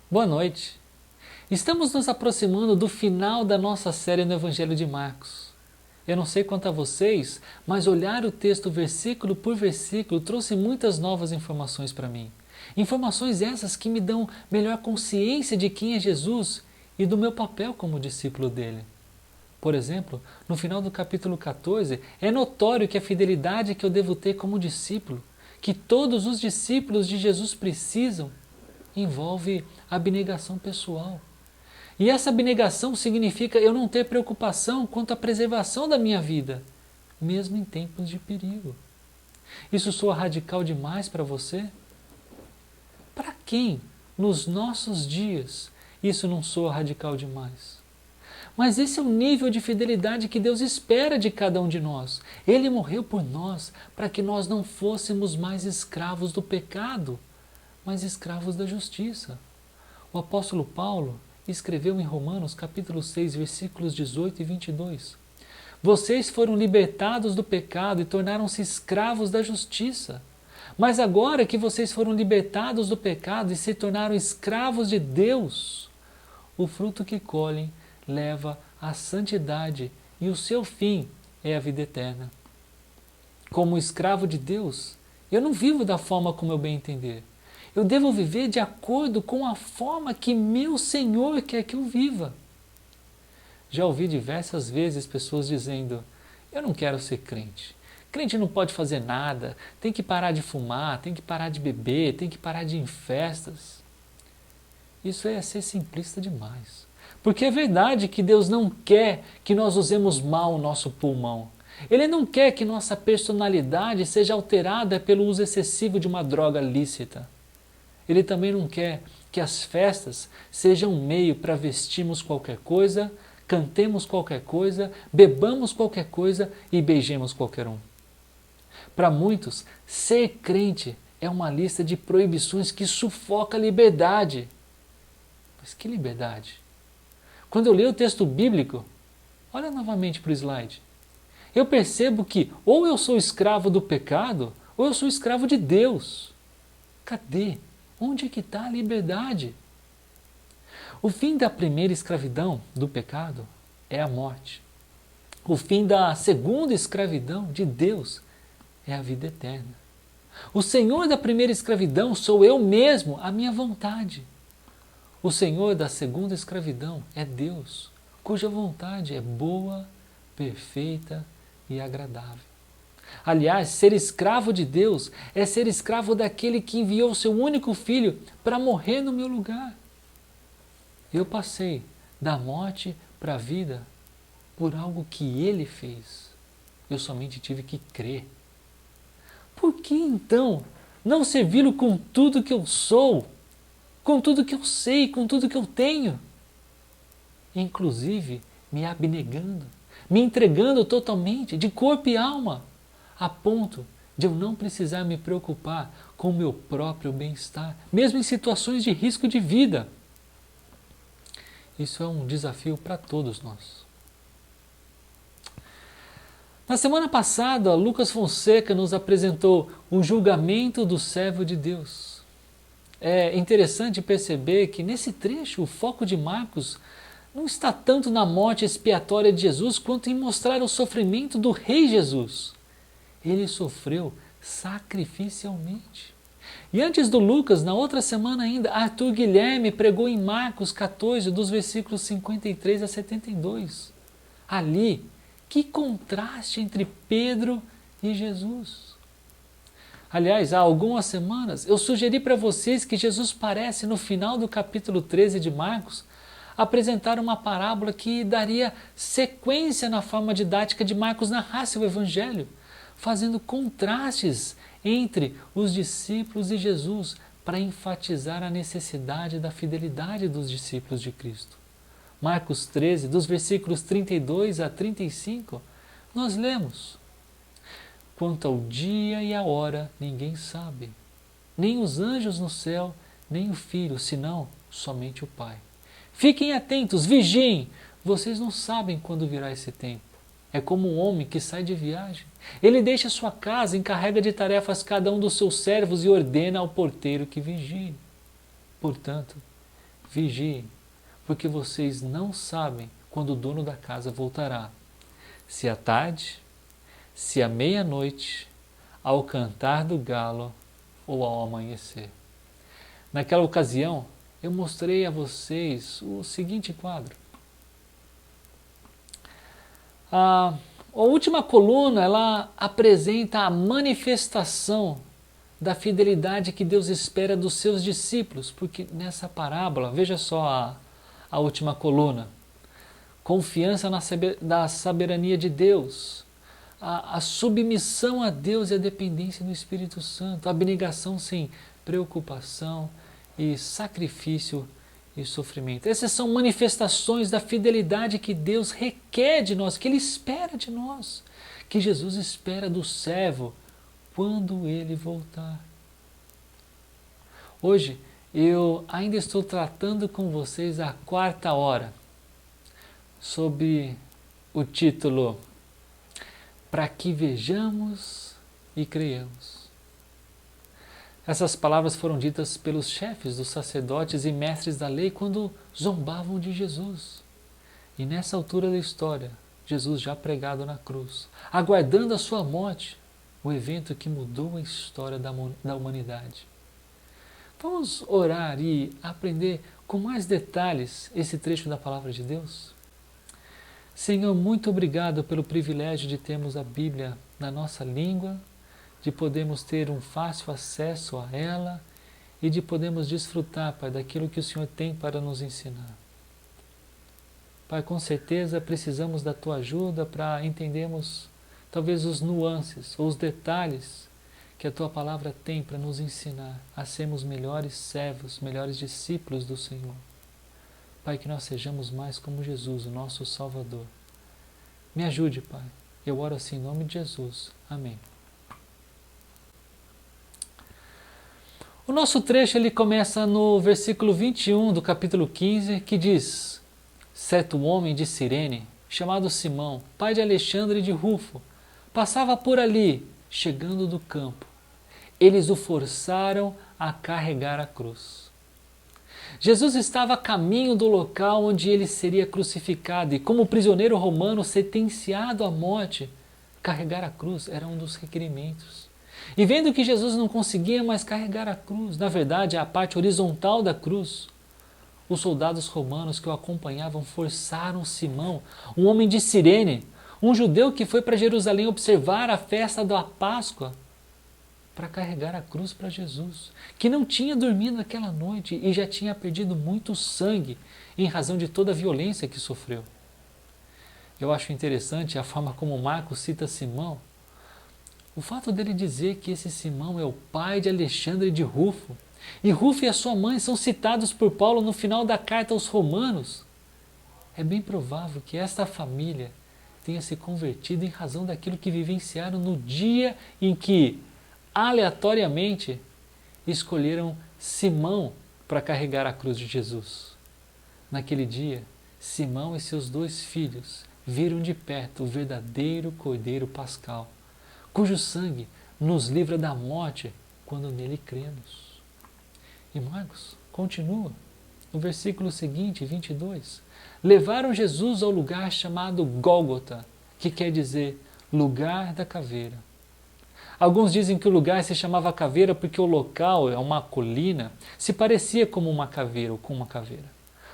Boa noite. Estamos nos aproximando do final da nossa série no Evangelho de Marcos. Eu não sei quanto a vocês, mas olhar o texto versículo por versículo trouxe muitas novas informações para mim. Informações essas que me dão melhor consciência de quem é Jesus e do meu papel como discípulo dele. Por exemplo, no final do capítulo 14, é notório que a fidelidade que eu devo ter como discípulo, que todos os discípulos de Jesus precisam, envolve abnegação pessoal. E essa abnegação significa eu não ter preocupação quanto à preservação da minha vida, mesmo em tempos de perigo. Isso soa radical demais para você? Para quem, nos nossos dias, isso não soa radical demais? Mas esse é o nível de fidelidade que Deus espera de cada um de nós. Ele morreu por nós para que nós não fôssemos mais escravos do pecado, mas escravos da justiça. O apóstolo Paulo escreveu em Romanos capítulo 6, versículos 18 e 22. Vocês foram libertados do pecado e tornaram-se escravos da justiça. Mas agora que vocês foram libertados do pecado e se tornaram escravos de Deus, o fruto que colhem leva à santidade e o seu fim é a vida eterna. Como escravo de Deus, eu não vivo da forma como eu bem entender. Eu devo viver de acordo com a forma que meu Senhor quer que eu viva. Já ouvi diversas vezes pessoas dizendo, eu não quero ser crente. Crente não pode fazer nada, tem que parar de fumar, tem que parar de beber, tem que parar de ir em festas. Isso é ser simplista demais. Porque é verdade que Deus não quer que nós usemos mal o nosso pulmão. Ele não quer que nossa personalidade seja alterada pelo uso excessivo de uma droga lícita. Ele também não quer que as festas sejam um meio para vestirmos qualquer coisa, cantemos qualquer coisa, bebamos qualquer coisa e beijemos qualquer um. Para muitos, ser crente é uma lista de proibições que sufoca a liberdade. Mas que liberdade? Quando eu leio o texto bíblico, olha novamente para o slide, eu percebo que ou eu sou escravo do pecado, ou eu sou escravo de Deus. Cadê? Onde é que está a liberdade? O fim da primeira escravidão do pecado é a morte. O fim da segunda escravidão de Deus é a vida eterna. O Senhor da primeira escravidão sou eu mesmo, a minha vontade. O Senhor da segunda escravidão é Deus, cuja vontade é boa, perfeita e agradável. Aliás, ser escravo de Deus é ser escravo daquele que enviou seu único filho para morrer no meu lugar. Eu passei da morte para a vida por algo que ele fez. Eu somente tive que crer. Por que então não servi-lo com tudo que eu sou, com tudo que eu sei, com tudo que eu tenho? Inclusive me abnegando, me entregando totalmente, de corpo e alma, a ponto de eu não precisar me preocupar com o meu próprio bem-estar, mesmo em situações de risco de vida. Isso é um desafio para todos nós. Na semana passada, Lucas Fonseca nos apresentou o julgamento do servo de Deus. É interessante perceber que nesse trecho o foco de Marcos não está tanto na morte expiatória de Jesus quanto em mostrar o sofrimento do Rei Jesus. Ele sofreu sacrificialmente. E antes do Lucas, na outra semana ainda, Arthur Guilherme pregou em Marcos 14, dos versículos 53 a 72. Ali, que contraste entre Pedro e Jesus. Aliás, há algumas semanas eu sugeri para vocês que Jesus parece, no final do capítulo 13 de Marcos, apresentar uma parábola que daria sequência na forma didática de Marcos narrasse o Evangelho, fazendo contrastes entre os discípulos e Jesus para enfatizar a necessidade da fidelidade dos discípulos de Cristo. Marcos 13, dos versículos 32 a 35, nós lemos: quanto ao dia e a hora, ninguém sabe, nem os anjos no céu, nem o Filho, senão somente o Pai. Fiquem atentos, vigiem, Vocês não sabem quando virá esse tempo. É como um homem que sai de viagem. Ele deixa sua casa, encarrega de tarefas cada um dos seus servos e ordena ao porteiro que vigie. Portanto, vigiem, porque vocês não sabem quando o dono da casa voltará. Se à tarde, se à meia-noite, ao cantar do galo ou ao amanhecer. Naquela ocasião, eu mostrei a vocês o seguinte quadro. A última coluna, ela apresenta a manifestação da fidelidade que Deus espera dos seus discípulos, porque nessa parábola, veja só a última coluna, confiança na soberania de Deus, a submissão a Deus e a dependência do Espírito Santo, a abnegação sem preocupação e sacrifício e sofrimento. Essas são manifestações da fidelidade que Deus requer de nós, que Ele espera de nós, que Jesus espera do servo quando Ele voltar. Hoje eu ainda estou tratando com vocês a quarta hora, sob o título Para que vejamos e creiamos. Essas palavras foram ditas pelos chefes dos sacerdotes e mestres da lei quando zombavam de Jesus. E nessa altura da história, Jesus já pregado na cruz, aguardando a sua morte, o evento que mudou a história da humanidade. Vamos orar e aprender com mais detalhes esse trecho da palavra de Deus? Senhor, muito obrigado pelo privilégio de termos a Bíblia na nossa língua, de podermos ter um fácil acesso a ela e de podermos desfrutar, Pai, daquilo que o Senhor tem para nos ensinar. Pai, com certeza precisamos da Tua ajuda para entendermos talvez os nuances ou os detalhes que a Tua palavra tem para nos ensinar a sermos melhores servos, melhores discípulos do Senhor. Pai, que nós sejamos mais como Jesus, o nosso Salvador. Me ajude, Pai. Eu oro assim em nome de Jesus. Amém. O nosso trecho ele começa no versículo 21 do capítulo 15, que diz: certo homem de Cirene, chamado Simão, pai de Alexandre e de Rufo, passava por ali, chegando do campo. Eles o forçaram a carregar a cruz. Jesus estava a caminho do local onde ele seria crucificado e, como prisioneiro romano sentenciado à morte, carregar a cruz era um dos requerimentos. E vendo que Jesus não conseguia mais carregar a cruz, na verdade a parte horizontal da cruz, os soldados romanos que o acompanhavam forçaram Simão, um homem de Cirene, um judeu que foi para Jerusalém observar a festa da Páscoa, para carregar a cruz para Jesus, que não tinha dormido aquela noite e já tinha perdido muito sangue em razão de toda a violência que sofreu. Eu acho interessante a forma como Marcos cita Simão. O fato dele dizer que esse Simão é o pai de Alexandre e de Rufo, e Rufo e a sua mãe são citados por Paulo no final da carta aos Romanos, é bem provável que esta família tenha se convertido em razão daquilo que vivenciaram no dia em que, aleatoriamente, escolheram Simão para carregar a cruz de Jesus. Naquele dia, Simão e seus 2 filhos viram de perto o verdadeiro Cordeiro Pascal, cujo sangue nos livra da morte quando nele cremos. E Marcos continua, no versículo seguinte, 22. Levaram Jesus ao lugar chamado Gólgota, que quer dizer lugar da caveira. Alguns dizem que o lugar se chamava caveira porque o local, é uma colina, se parecia como uma caveira ou com uma caveira.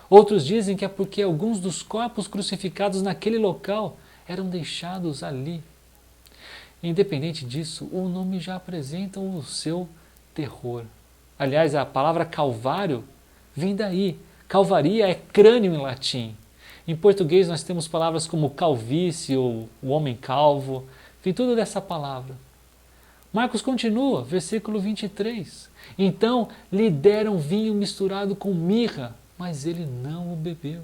Outros dizem que é porque alguns dos corpos crucificados naquele local eram deixados ali. Independente disso, o nome já apresenta o seu terror. Aliás, a palavra calvário vem daí. Calvaria é crânio em latim. Em português nós temos palavras como calvície ou o homem calvo. Vem tudo dessa palavra. Marcos continua, versículo 23. Então lhe deram vinho misturado com mirra, mas ele não o bebeu.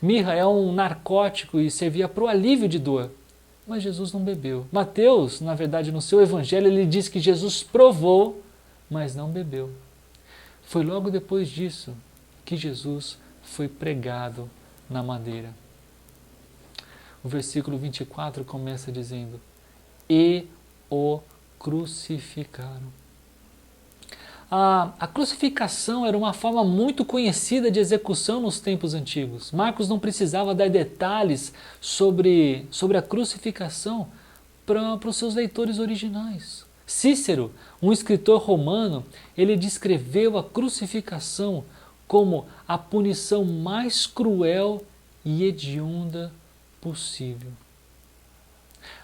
Mirra é um narcótico e servia para o alívio de dor, mas Jesus não bebeu. Mateus, na verdade, no seu evangelho, ele diz que Jesus provou, mas não bebeu. Foi logo depois disso que Jesus foi pregado na madeira. O versículo 24 começa dizendo: e o crucificaram. A crucificação era uma forma muito conhecida de execução nos tempos antigos. Marcos não precisava dar detalhes sobre a crucificação para os seus leitores originais. Cícero, um escritor romano, ele descreveu a crucificação como a punição mais cruel e hedionda possível.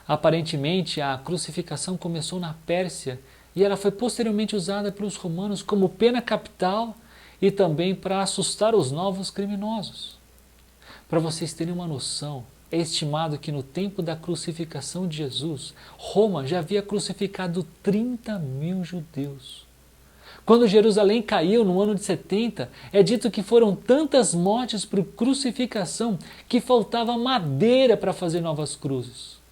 Aparentemente, a crucificação começou na Pérsia e ela foi posteriormente usada pelos romanos como pena capital e também para assustar os novos criminosos. Para vocês terem uma noção, é estimado que no tempo da crucificação de Jesus, Roma já havia crucificado 30.000 judeus. Quando Jerusalém caiu no ano de 70, é dito que foram tantas mortes por crucificação que faltava madeira para fazer novas cruzes.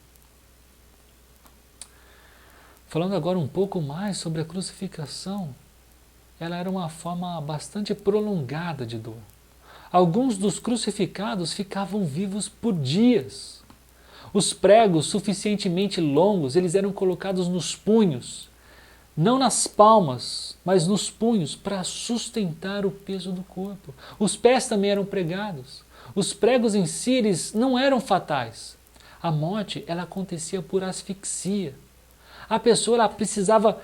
Falando agora um pouco mais sobre a crucificação, ela era uma forma bastante prolongada de dor. Alguns dos crucificados ficavam vivos por dias. Os pregos suficientemente longos, eles eram colocados nos punhos, não nas palmas, mas nos punhos, para sustentar o peso do corpo. Os pés também eram pregados. Os pregos em si, eles não eram fatais. A morte, ela acontecia por asfixia. A pessoa ela precisava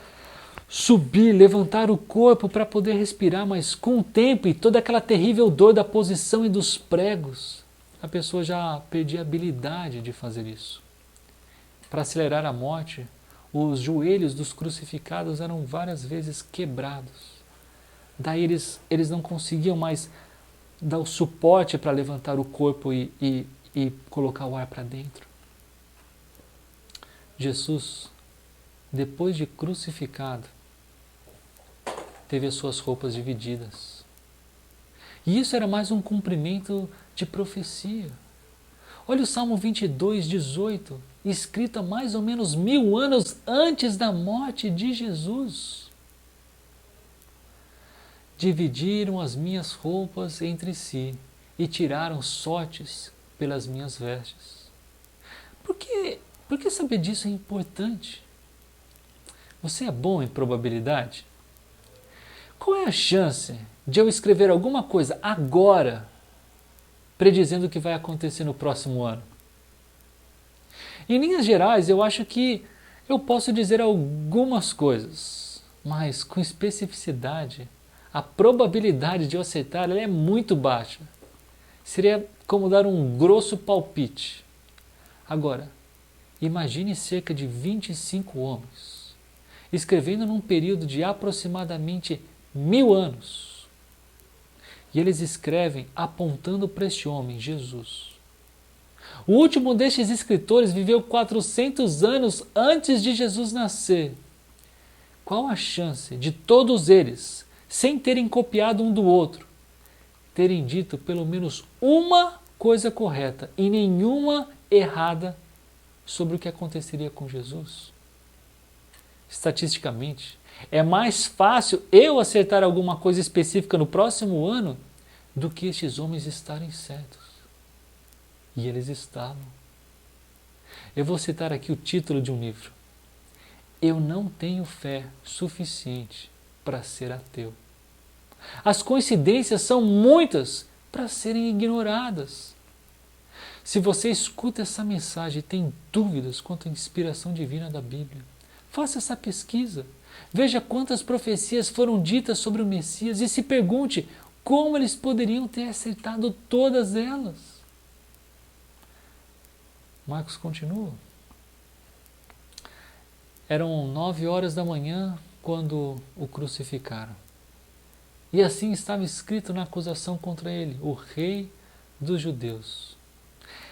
subir, levantar o corpo para poder respirar, mas com o tempo e toda aquela terrível dor da posição e dos pregos, a pessoa já perdia a habilidade de fazer isso. Para acelerar a morte, os joelhos dos crucificados eram várias vezes quebrados. Daí eles não conseguiam mais dar o suporte para levantar o corpo e colocar o ar para dentro. Jesus, depois de crucificado, teve as suas roupas divididas. E isso era mais um cumprimento de profecia. Olha o Salmo 22, 18, escrito há mais ou menos 1000 anos antes da morte de Jesus. Dividiram as minhas roupas entre si e tiraram sortes pelas minhas vestes. Por que saber disso é importante? Você é bom em probabilidade? Qual é a chance de eu escrever alguma coisa agora, predizendo o que vai acontecer no próximo ano? Em linhas gerais, eu acho que eu posso dizer algumas coisas, mas com especificidade, a probabilidade de eu acertar ela é muito baixa. Seria como dar um grosso palpite. Agora, imagine cerca de 25 homens escrevendo num período de aproximadamente 1000 anos. E eles escrevem apontando para este homem, Jesus. O último destes escritores viveu 400 anos antes de Jesus nascer. Qual a chance de todos eles, sem terem copiado um do outro, terem dito pelo menos uma coisa correta e nenhuma errada sobre o que aconteceria com Jesus? Estatisticamente, é mais fácil eu acertar alguma coisa específica no próximo ano do que estes homens estarem certos. E eles estavam. Eu vou citar aqui o título de um livro. Eu não tenho fé suficiente para ser ateu. As coincidências são muitas para serem ignoradas. Se você escuta essa mensagem e tem dúvidas quanto à inspiração divina da Bíblia, faça essa pesquisa. Veja quantas profecias foram ditas sobre o Messias e se pergunte como eles poderiam ter acertado todas elas. Marcos continua. Eram 9 horas da manhã quando o crucificaram. E assim estava escrito na acusação contra ele, o Rei dos Judeus.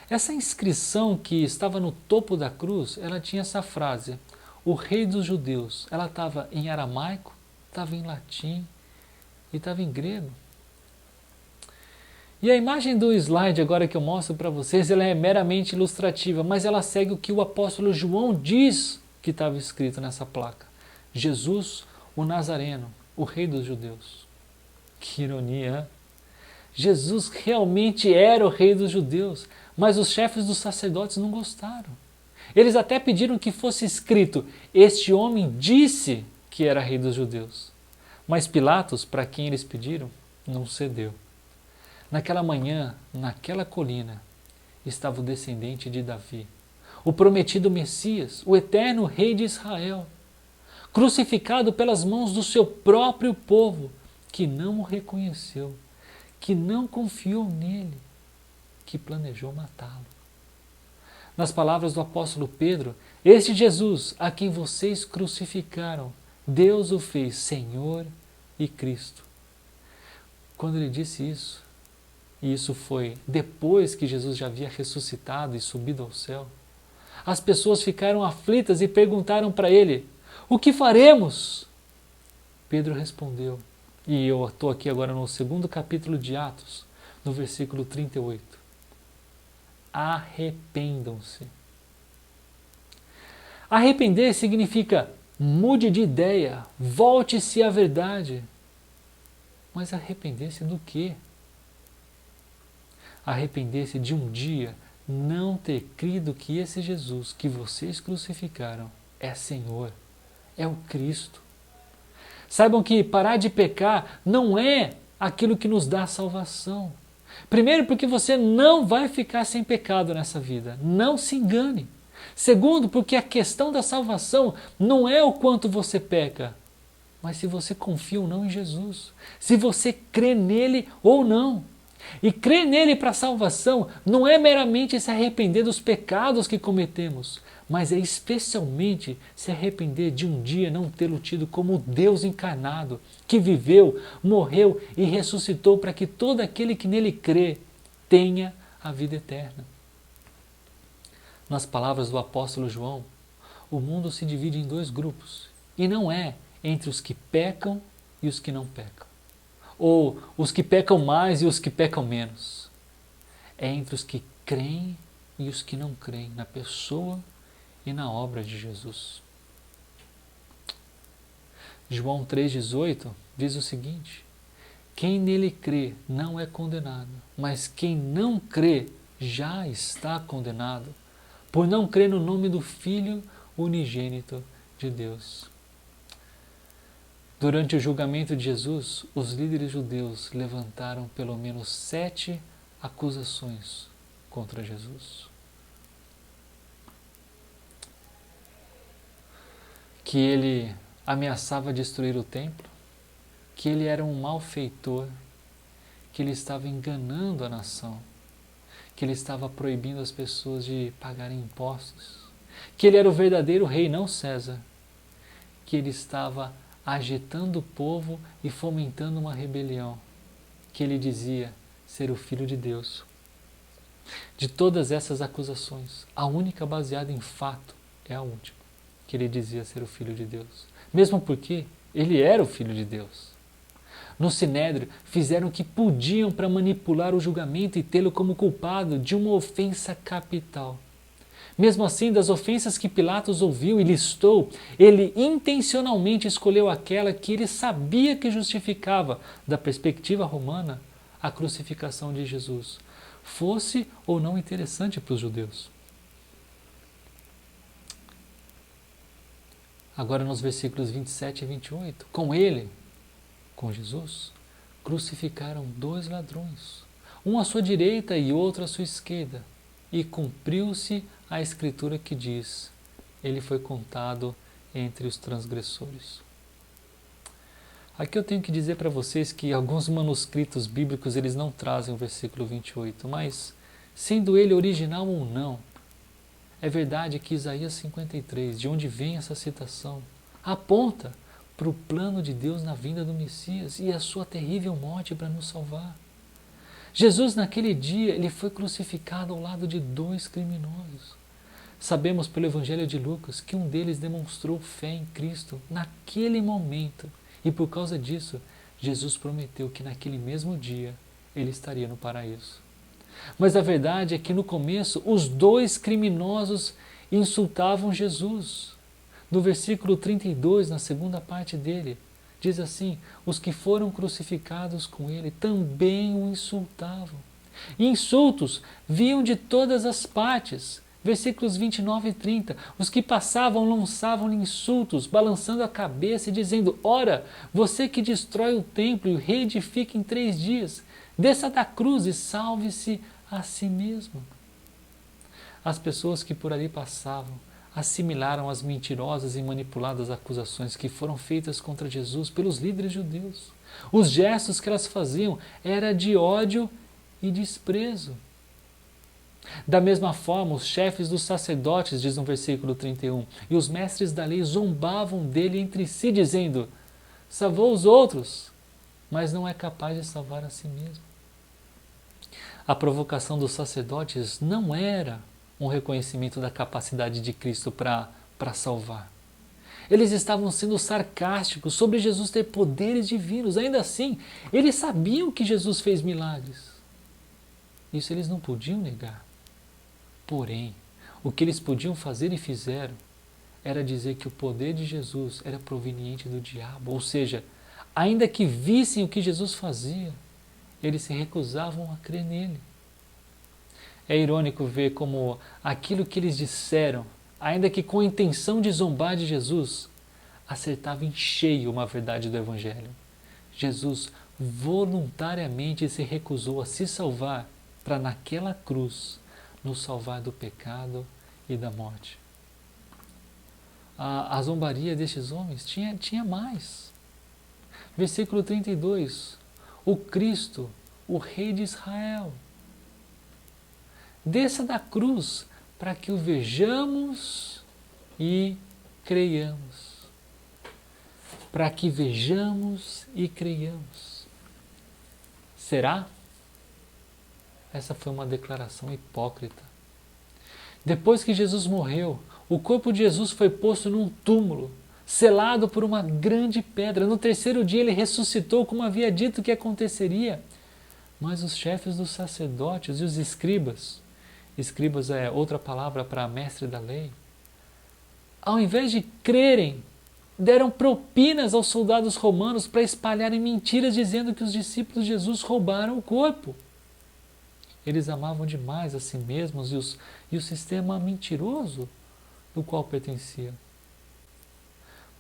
Essa inscrição que estava no topo da cruz, ela tinha essa frase, o Rei dos Judeus. Ela estava em aramaico, estava em latim e estava em grego. E a imagem do slide agora que eu mostro para vocês, ela é meramente ilustrativa, mas ela segue o que o apóstolo João diz que estava escrito nessa placa. Jesus, o Nazareno, o Rei dos Judeus. Que ironia, hein? Jesus realmente era o rei dos judeus, mas os chefes dos sacerdotes não gostaram. Eles até pediram que fosse escrito: este homem disse que era rei dos judeus. Mas Pilatos, para quem eles pediram, não cedeu. Naquela manhã, naquela colina, estava o descendente de Davi, o prometido Messias, o eterno rei de Israel, crucificado pelas mãos do seu próprio povo, que não o reconheceu, que não confiou nele, que planejou matá-lo. Nas palavras do apóstolo Pedro, este Jesus, a quem vocês crucificaram, Deus o fez Senhor e Cristo. Quando ele disse isso, e isso foi depois que Jesus já havia ressuscitado e subido ao céu, as pessoas ficaram aflitas e perguntaram para ele: o que faremos? Pedro respondeu, e eu estou aqui agora no 2º capítulo de Atos, no versículo 38. Arrependam-se. Arrepender significa mude de ideia, volte-se à verdade. Mas arrepender-se do quê? Arrepender-se de um dia não ter crido que esse Jesus que vocês crucificaram é Senhor, é o Cristo. Saibam que parar de pecar não é aquilo que nos dá salvação. Primeiro, porque você não vai ficar sem pecado nessa vida. Não se engane. Segundo, porque a questão da salvação não é o quanto você peca, mas se você confia ou não em Jesus. Se você crê nele ou não. E crer nele para a salvação não é meramente se arrepender dos pecados que cometemos, mas é especialmente se arrepender de um dia não tê-lo tido como Deus encarnado, que viveu, morreu e ressuscitou para que todo aquele que nele crê tenha a vida eterna. Nas palavras do apóstolo João, o mundo se divide em 2 grupos, e não é entre os que pecam e os que não pecam, ou os que pecam mais e os que pecam menos. É entre os que creem e os que não creem na pessoa e na obra de Jesus. João 3,18 diz o seguinte: quem nele crê não é condenado, mas quem não crê já está condenado, por não crer no nome do Filho unigênito de Deus. Durante o julgamento de Jesus, os líderes judeus levantaram pelo menos 7 acusações contra Jesus. Que ele ameaçava destruir o templo, que ele era um malfeitor, que ele estava enganando a nação, que ele estava proibindo as pessoas de pagarem impostos, que ele era o verdadeiro rei, não César, que ele estava agitando o povo e fomentando uma rebelião, que ele dizia ser o Filho de Deus. De todas essas acusações, a única baseada em fato é a última, que ele dizia ser o Filho de Deus. Mesmo porque ele era o Filho de Deus. No Sinédrio, fizeram o que podiam para manipular o julgamento e tê-lo como culpado de uma ofensa capital. Mesmo assim, das ofensas que Pilatos ouviu e listou, ele intencionalmente escolheu aquela que ele sabia que justificava, da perspectiva romana, a crucificação de Jesus, fosse ou não interessante para os judeus. Agora nos versículos 27 e 28, com ele, com Jesus, crucificaram 2 ladrões, um à sua direita e outro à sua esquerda, e cumpriu-se a escritura que diz: ele foi contado entre os transgressores. Aqui eu tenho que dizer para vocês que alguns manuscritos bíblicos eles não trazem o versículo 28, mas sendo ele original ou não, é verdade que Isaías 53, de onde vem essa citação, aponta para o plano de Deus na vinda do Messias e a sua terrível morte para nos salvar. Jesus naquele dia ele foi crucificado ao lado de 2 criminosos. Sabemos pelo Evangelho de Lucas que um deles demonstrou fé em Cristo naquele momento e por causa disso Jesus prometeu que naquele mesmo dia ele estaria no paraíso. Mas a verdade é que no começo os 2 criminosos insultavam Jesus. No versículo 32, na segunda parte dele, Diz assim: os que foram crucificados com ele também o insultavam. E insultos vinham de todas as partes. Versículos 29 e 30. Os que passavam lançavam-lhe insultos, balançando a cabeça e dizendo: ora, você que destrói o templo e o reedifica em 3 dias, desça da cruz e salve-se a si mesmo. As pessoas que por ali passavam assimilaram as mentirosas e manipuladas acusações que foram feitas contra Jesus pelos líderes judeus. Os gestos que elas faziam eram de ódio e desprezo. Da mesma forma, os chefes dos sacerdotes, diz no versículo 31, e os mestres da lei zombavam dele entre si, dizendo: salvou os outros, mas não é capaz de salvar a si mesmo. A provocação dos sacerdotes não era um reconhecimento da capacidade de Cristo para salvar. Eles estavam sendo sarcásticos sobre Jesus ter poderes divinos. Ainda assim, eles sabiam que Jesus fez milagres. Isso eles não podiam negar. Porém, o que eles podiam fazer e fizeram era dizer que o poder de Jesus era proveniente do diabo. Ou seja, ainda que vissem o que Jesus fazia, eles se recusavam a crer nele. É irônico ver como aquilo que eles disseram, ainda que com a intenção de zombar de Jesus, acertava em cheio uma verdade do Evangelho. Jesus voluntariamente se recusou a se salvar para naquela cruz nos salvar do pecado e da morte. A zombaria destes homens tinha mais. Versículo 32. O Cristo, o Rei de Israel, desça da cruz para que o vejamos e creiamos. Para que vejamos e creiamos. Será? Essa foi uma declaração hipócrita. Depois que Jesus morreu, o corpo de Jesus foi posto num túmulo, selado por uma grande pedra. No 3º dia ele ressuscitou, como havia dito que aconteceria. Mas os chefes dos sacerdotes e os escribas é outra palavra para mestre da lei, ao invés de crerem, deram propinas aos soldados romanos para espalharem mentiras dizendo que os discípulos de Jesus roubaram o corpo. Eles amavam demais a si mesmos e o sistema mentiroso do qual pertenciam.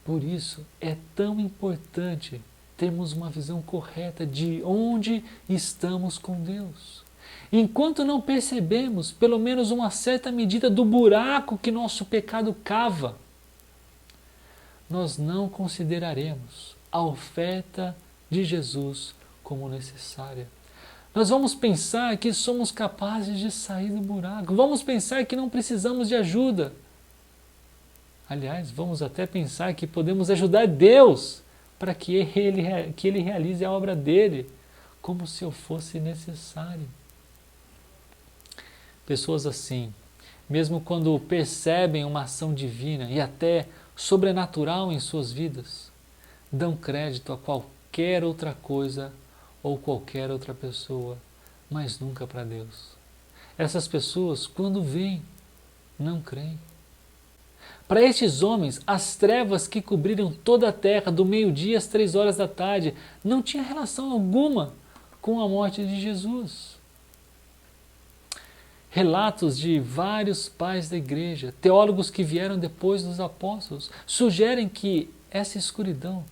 Por isso é tão importante termos uma visão correta de onde estamos com Deus. Enquanto não percebemos pelo menos uma certa medida do buraco que nosso pecado cava, nós não consideraremos a oferta de Jesus como necessária. Nós vamos pensar que somos capazes de sair do buraco. Vamos pensar que não precisamos de ajuda. Aliás, vamos até pensar que podemos ajudar Deus para que Ele realize a obra dele, como se eu fosse necessário. Pessoas assim, mesmo quando percebem uma ação divina e até sobrenatural em suas vidas, dão crédito a qualquer outra coisa ou qualquer outra pessoa, mas nunca para Deus. Essas pessoas, quando veem, não creem. Para estes homens, as trevas que cobriram toda a terra do meio-dia às 3 horas da tarde não tinha relação alguma com a morte de Jesus. Relatos de vários pais da igreja, teólogos que vieram depois dos apóstolos, sugerem que essa escuridão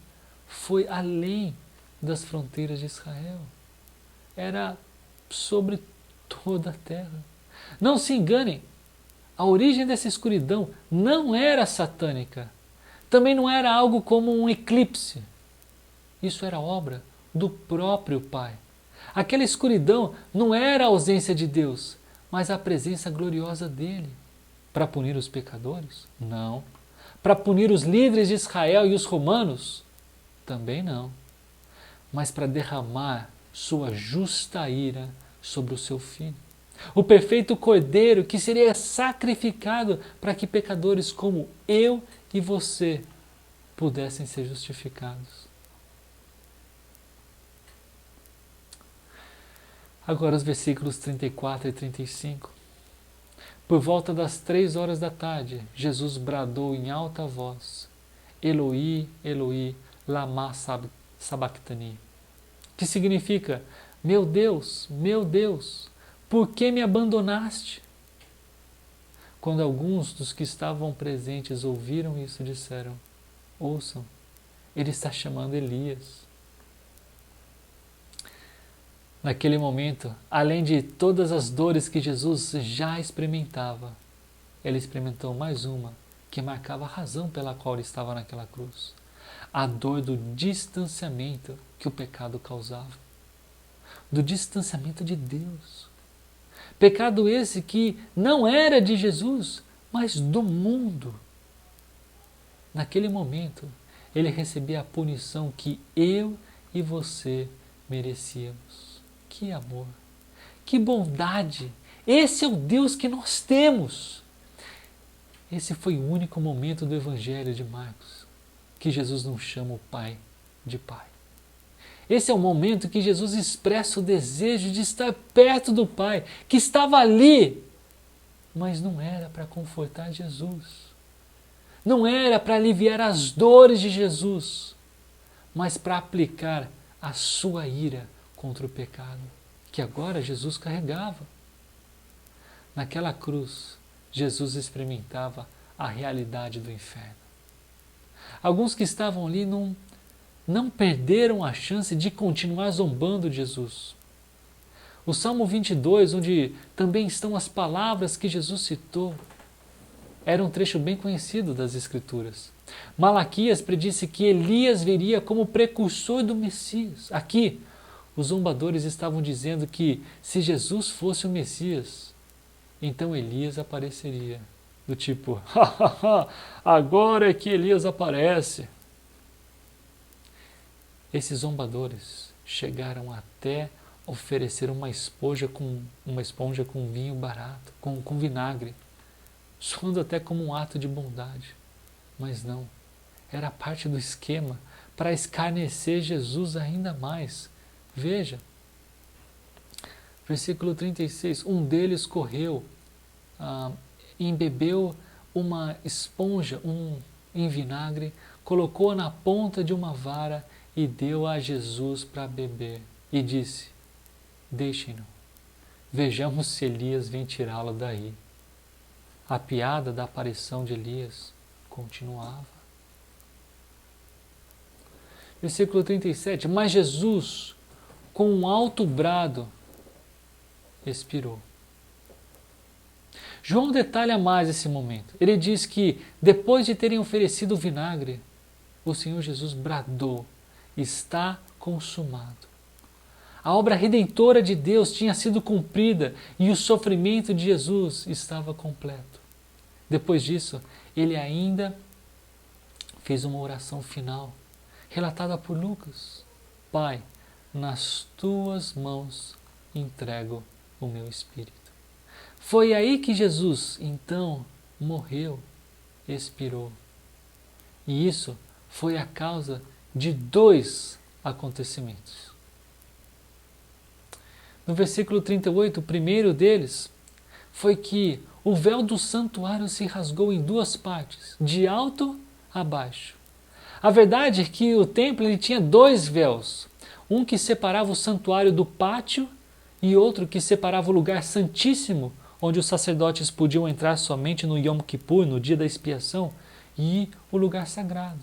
foi além das fronteiras de Israel. Era sobre toda a terra. Não se enganem, a origem dessa escuridão não era satânica. Também não era algo como um eclipse. Isso era obra do próprio Pai. Aquela escuridão não era a ausência de Deus, mas a presença gloriosa dele. Para punir os pecadores? Não. Para punir os líderes de Israel e os romanos? Também não. Mas para derramar sua justa ira sobre o seu filho. O perfeito cordeiro que seria sacrificado para que pecadores como eu e você pudessem ser justificados. Agora os versículos 34 e 35. Por volta das 3 horas da tarde, Jesus bradou em alta voz: Eloi, Eloi, lama sabachthani, que significa, meu Deus, por que me abandonaste? Quando alguns dos que estavam presentes ouviram isso, disseram, ouçam, ele está chamando Elias. Naquele momento, além de todas as dores que Jesus já experimentava, ele experimentou mais uma que marcava a razão pela qual ele estava naquela cruz. A dor do distanciamento que o pecado causava. Do distanciamento de Deus. Pecado esse que não era de Jesus, mas do mundo. Naquele momento, ele recebia a punição que eu e você merecíamos. Que amor, que bondade! Esse é o Deus que nós temos. Esse foi o único momento do Evangelho de Marcos que Jesus não chama o Pai de Pai. Esse é o momento que Jesus expressa o desejo de estar perto do Pai, que estava ali, mas não era para confortar Jesus. Não era para aliviar as dores de Jesus, mas para aplicar a sua ira contra o pecado, que agora Jesus carregava. Naquela cruz, Jesus experimentava a realidade do inferno. Alguns que estavam ali não perderam a chance de continuar zombando de Jesus. O Salmo 22, onde também estão as palavras que Jesus citou, era um trecho bem conhecido das Escrituras. Malaquias predisse que Elias viria como precursor do Messias. Aqui, os zombadores estavam dizendo que se Jesus fosse o Messias, então Elias apareceria. Do tipo, agora é que Elias aparece. Esses zombadores chegaram até oferecer uma esponja com vinho barato, com vinagre, soando até como um ato de bondade. Mas não, era parte do esquema para escarnecer Jesus ainda mais. Veja, versículo 36, um deles correu, embebeu uma esponja em vinagre, colocou-a na ponta de uma vara e deu a Jesus para beber. E disse, deixem-no, vejamos se Elias vem tirá-lo daí. A piada da aparição de Elias continuava. Versículo 37, mas Jesus, com um alto brado, expirou. João detalha mais esse momento. Ele diz que, depois de terem oferecido o vinagre, o Senhor Jesus bradou, está consumado. A obra redentora de Deus tinha sido cumprida e o sofrimento de Jesus estava completo. Depois disso, ele ainda fez uma oração final, relatada por Lucas. Pai, nas tuas mãos entrego o meu espírito. Foi aí que Jesus, então, morreu, expirou. E isso foi a causa de 2 acontecimentos. No versículo 38, o primeiro deles foi que o véu do santuário se rasgou em 2 partes, de alto a baixo. A verdade é que o templo ele tinha 2 véus, um que separava o santuário do pátio e outro que separava o lugar santíssimo, onde os sacerdotes podiam entrar somente no Yom Kippur, no dia da expiação, e o lugar sagrado.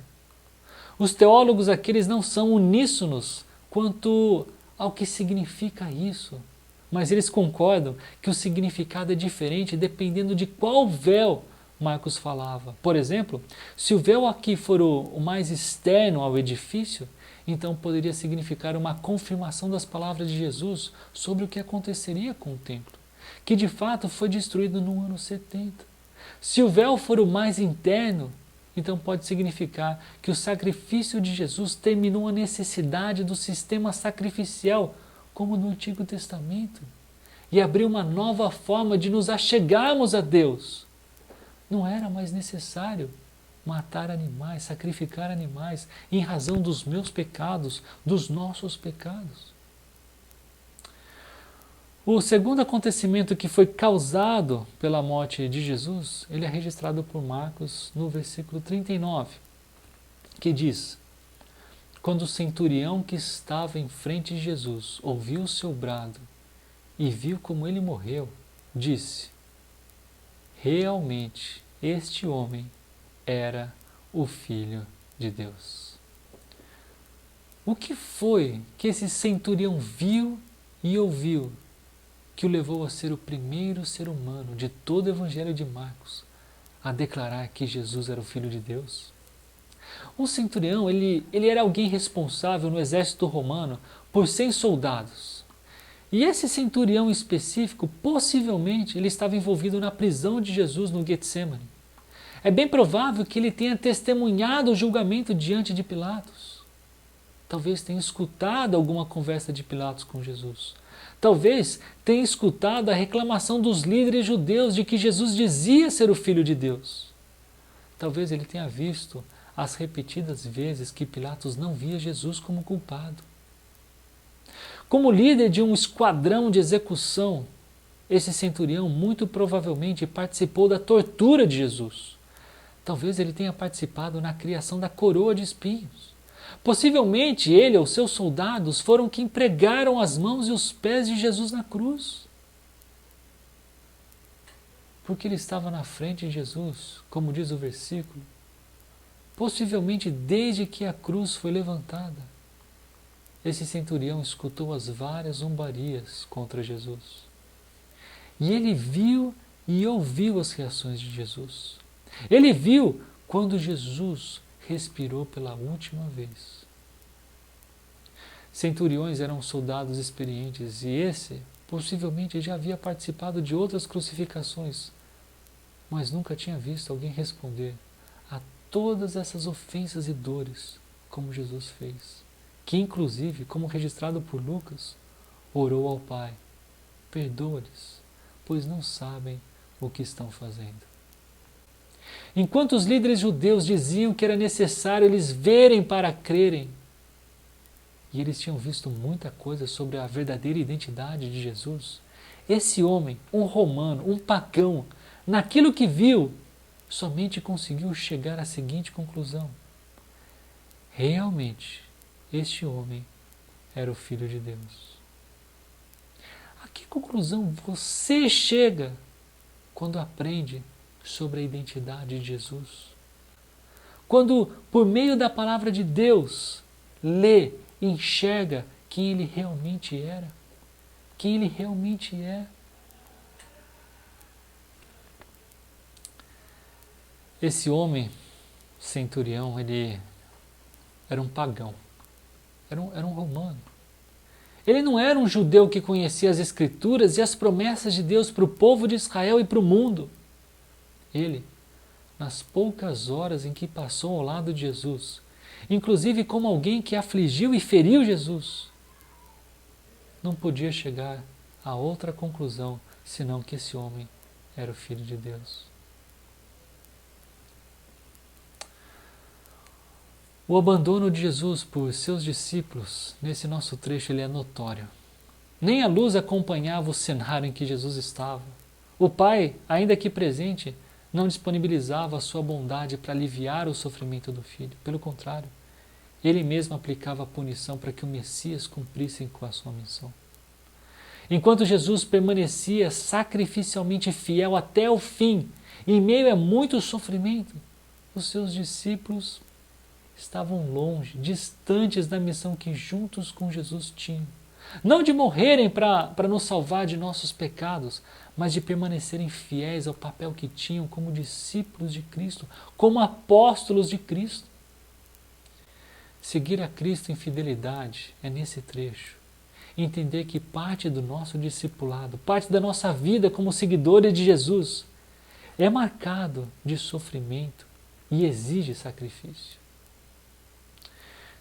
Os teólogos aqueles não são uníssonos quanto ao que significa isso, mas eles concordam que o significado é diferente dependendo de qual véu Marcos falava. Por exemplo, se o véu aqui for o mais externo ao edifício, então poderia significar uma confirmação das palavras de Jesus sobre o que aconteceria com o templo, que de fato foi destruído no ano 70. Se o véu for o mais interno, então pode significar que o sacrifício de Jesus terminou a necessidade do sistema sacrificial, como no Antigo Testamento, e abriu uma nova forma de nos achegarmos a Deus. Não era mais necessário matar animais, sacrificar animais, em razão dos meus pecados, dos nossos pecados. O segundo acontecimento que foi causado pela morte de Jesus, ele é registrado por Marcos no versículo 39, que diz, quando o centurião que estava em frente de Jesus ouviu o seu brado e viu como ele morreu, disse: realmente este homem era o Filho de Deus. O que foi que esse centurião viu e ouviu que o levou a ser o primeiro ser humano de todo o Evangelho de Marcos a declarar que Jesus era o Filho de Deus? O centurião, ele era alguém responsável no exército romano por 100 soldados. E esse centurião específico, possivelmente, ele estava envolvido na prisão de Jesus no Getsemane. É bem provável que ele tenha testemunhado o julgamento diante de Pilatos. Talvez tenha escutado alguma conversa de Pilatos com Jesus. Talvez tenha escutado a reclamação dos líderes judeus de que Jesus dizia ser o Filho de Deus. Talvez ele tenha visto as repetidas vezes que Pilatos não via Jesus como culpado. Como líder de um esquadrão de execução, esse centurião muito provavelmente participou da tortura de Jesus. Talvez ele tenha participado na criação da coroa de espinhos. Possivelmente ele ou seus soldados foram quem pregaram as mãos e os pés de Jesus na cruz. Porque ele estava na frente de Jesus, como diz o versículo, possivelmente desde que a cruz foi levantada. Esse centurião escutou as várias zombarias contra Jesus. E ele viu e ouviu as reações de Jesus. Ele viu quando Jesus respirou pela última vez. Centuriões eram soldados experientes e esse possivelmente já havia participado de outras crucificações, mas nunca tinha visto alguém responder a todas essas ofensas e dores como Jesus fez, que inclusive, como registrado por Lucas, orou ao Pai: perdoa-lhes, pois não sabem o que estão fazendo. Enquanto os líderes judeus diziam que era necessário eles verem para crerem, e eles tinham visto muita coisa sobre a verdadeira identidade de Jesus, esse homem, um romano, um pagão, naquilo que viu, somente conseguiu chegar à seguinte conclusão: realmente, este homem era o Filho de Deus. A que conclusão você chega quando aprende sobre a identidade de Jesus? Quando, por meio da palavra de Deus, lê e enxerga quem ele realmente era, quem ele realmente é. Esse homem, centurião, ele era um pagão, era um romano. Ele não era um judeu que conhecia as Escrituras e as promessas de Deus para o povo de Israel e para o mundo. Ele, nas poucas horas em que passou ao lado de Jesus, inclusive como alguém que afligiu e feriu Jesus, não podia chegar a outra conclusão senão que esse homem era o Filho de Deus. O abandono de Jesus por seus discípulos, nesse nosso trecho, ele é notório. Nem a luz acompanhava o cenário em que Jesus estava. O Pai, ainda que presente, não disponibilizava a sua bondade para aliviar o sofrimento do Filho. Pelo contrário, ele mesmo aplicava a punição para que o Messias cumprisse com a sua missão. Enquanto Jesus permanecia sacrificialmente fiel até o fim, em meio a muito sofrimento, os seus discípulos estavam longe, distantes da missão que juntos com Jesus tinham. Não de morrerem para nos salvar de nossos pecados, mas de permanecerem fiéis ao papel que tinham como discípulos de Cristo, como apóstolos de Cristo. Seguir a Cristo em fidelidade é nesse trecho. Entender que parte do nosso discipulado, parte da nossa vida como seguidores de Jesus, é marcado de sofrimento e exige sacrifício.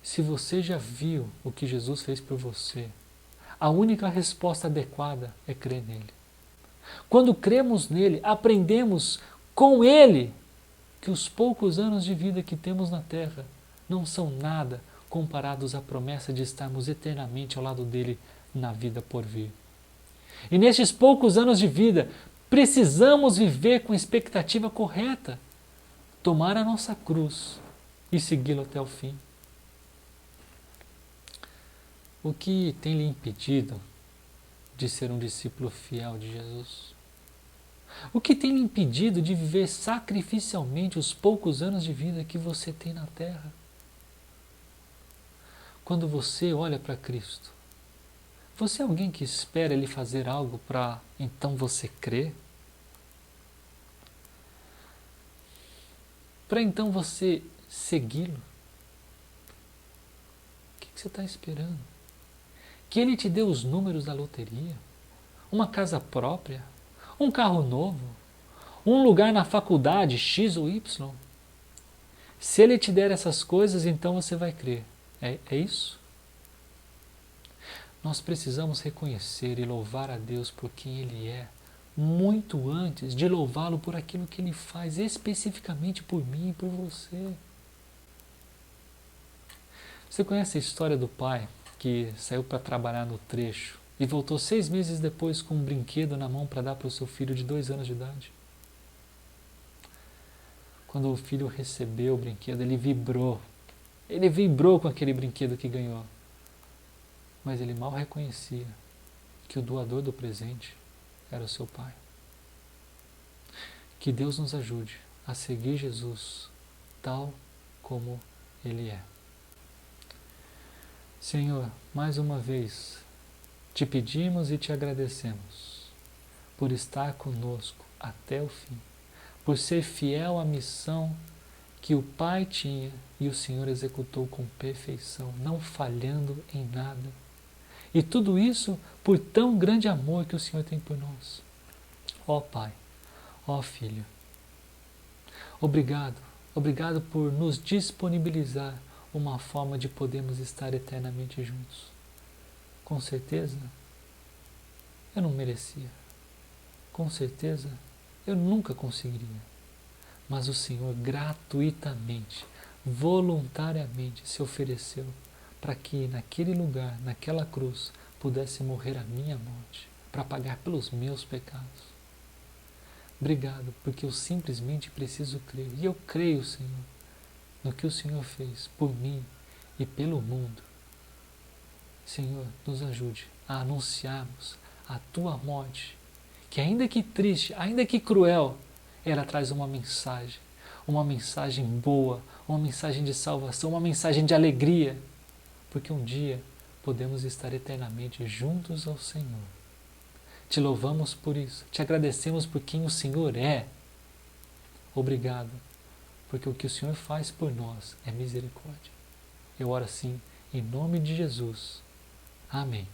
Se você já viu o que Jesus fez por você, a única resposta adequada é crer nele. Quando cremos nele, aprendemos com ele que os poucos anos de vida que temos na terra não são nada comparados à promessa de estarmos eternamente ao lado dele na vida por vir. E nestes poucos anos de vida, precisamos viver com a expectativa correta, tomar a nossa cruz e segui-lo até o fim. O que tem lhe impedido de ser um discípulo fiel de Jesus? O que tem lhe impedido de viver sacrificialmente os poucos anos de vida que você tem na terra? Quando você olha para Cristo, você é alguém que espera Ele fazer algo para então você crer? Para então você segui-lo? O que você está esperando? Que Ele te dê os números da loteria? Uma casa própria? Um carro novo? Um lugar na faculdade X ou Y? Se Ele te der essas coisas, então você vai crer. É isso? Nós precisamos reconhecer e louvar a Deus por quem Ele é, muito antes de louvá-lo por aquilo que Ele faz, especificamente por mim e por você. Você conhece a história do pai que saiu para trabalhar no trecho e voltou 6 meses depois com um brinquedo na mão para dar para o seu filho de 2 anos de idade? Quando o filho recebeu o brinquedo, ele vibrou. Ele vibrou com aquele brinquedo que ganhou. Mas ele mal reconhecia que o doador do presente era o seu pai. Que Deus nos ajude a seguir Jesus tal como Ele é. Senhor, mais uma vez, te pedimos e te agradecemos por estar conosco até o fim, por ser fiel à missão que o Pai tinha e o Senhor executou com perfeição, não falhando em nada. E tudo isso por tão grande amor que o Senhor tem por nós. Ó Pai, ó Filho, obrigado por nos disponibilizar uma forma de podermos estar eternamente juntos. Com certeza, eu não merecia. Com certeza, eu nunca conseguiria. Mas o Senhor gratuitamente, voluntariamente se ofereceu para que naquele lugar, naquela cruz, pudesse morrer a minha morte, para pagar pelos meus pecados. Obrigado, porque eu simplesmente preciso crer. E eu creio, Senhor, no que o Senhor fez por mim e pelo mundo. Senhor, nos ajude a anunciarmos a Tua morte, que ainda que triste, ainda que cruel, ela traz uma mensagem boa, uma mensagem de salvação, uma mensagem de alegria, porque um dia podemos estar eternamente juntos ao Senhor. Te louvamos por isso, te agradecemos por quem o Senhor é. Obrigado, porque o que o Senhor faz por nós é misericórdia. Eu oro assim, em nome de Jesus. Amém.